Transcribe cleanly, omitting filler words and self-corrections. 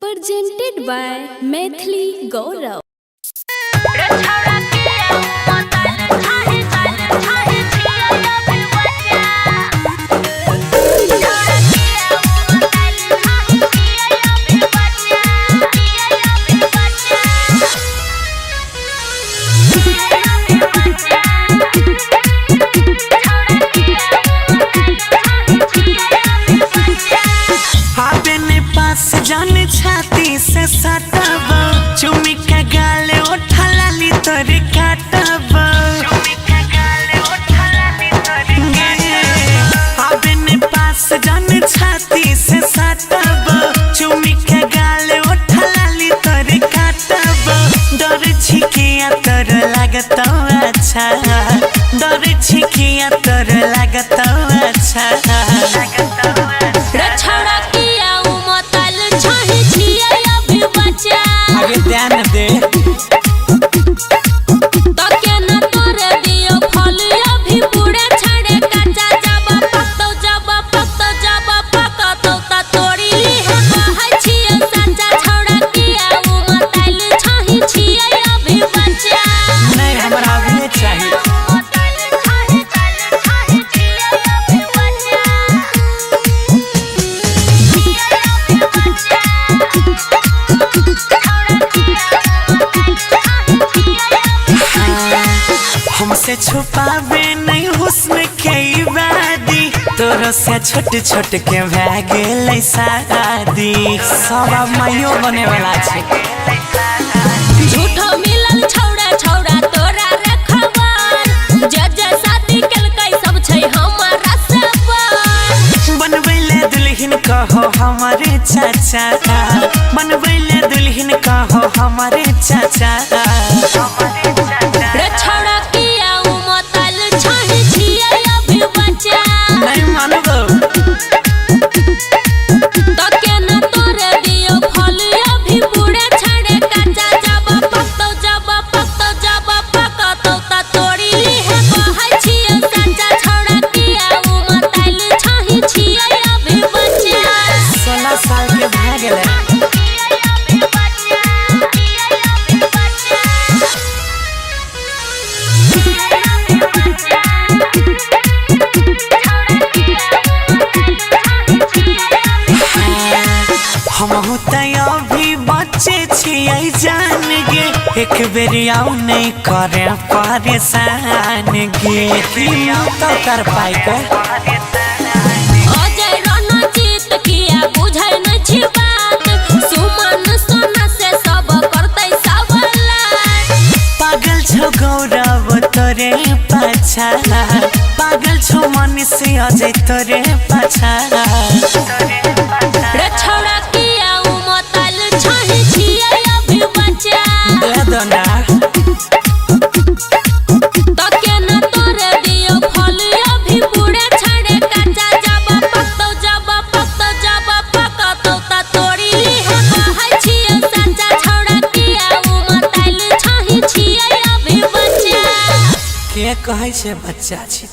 Presented by Maithili Gaurav. जाने छाती से सटब चुमी का गाले उठा लाली तोरे काटब आबे पास जाने छाती से सटब चुमी का गाले उठा लाली तोरे काटब डर छिकिया तोर लागत अच्छा डर छिकिया तोर लागत अच्छा आगे ध्यान दे तो क्या ना तोरे दियो फल अभी पूरे छड़े कच्चा जब पकतो ता तोड़ी ली है कहै छियै सच्चा छोड़ा किया उ मतल छही छियै अभी बच्चा नहीं हमरा भी चाहिए हमसे छुपावे नहीं हुस्न के वादी तोरो से छोट छोट के भागे शादी सब माइयो बने वाला छे झूठो मिलल छौड़ा तोरा रे खबर जे शादी केलकै सब छै हमारा सबर बनबैले दुल्हन कहो हमारे चाचा बनबैले दुल्हन कहो हमारे चाचा रे छौड़ा किया उ मतल छही छियै अभी बच्चा नहीं मानबो तो क्या ना तोरे दियो फल अभी पूरे छड़े कच्चा जब पकतो ता तोड़ी ली है कहै छियै सच्चा छोड़ा किया उ मतल छही छियै अभी बच्चा 16 साल के भए गेलै हम अभी बच्चे छियै जान गे एक बेर आउ नहीं करे परेशान गे तो कर पाई अजय रणजीत किया बुझै न छी बात सुमन सोना से सब करतै सवाल पागल छौ गौरव तोरे पाछा पागल छौ मन से अजय तोरे पाछा रे छौड़ा किया उ मतल छही छियै अभी बच्चा दे दो ना तो क्या ना तोरे दियो फल अभी पूरे छड़े कच्चा जब पकतो ता तोड़ी ली है कहै छियै सच्चा छोड़ा किया उ मतल छही छियै अभी बच्चा के कहै छै बच्चा छी।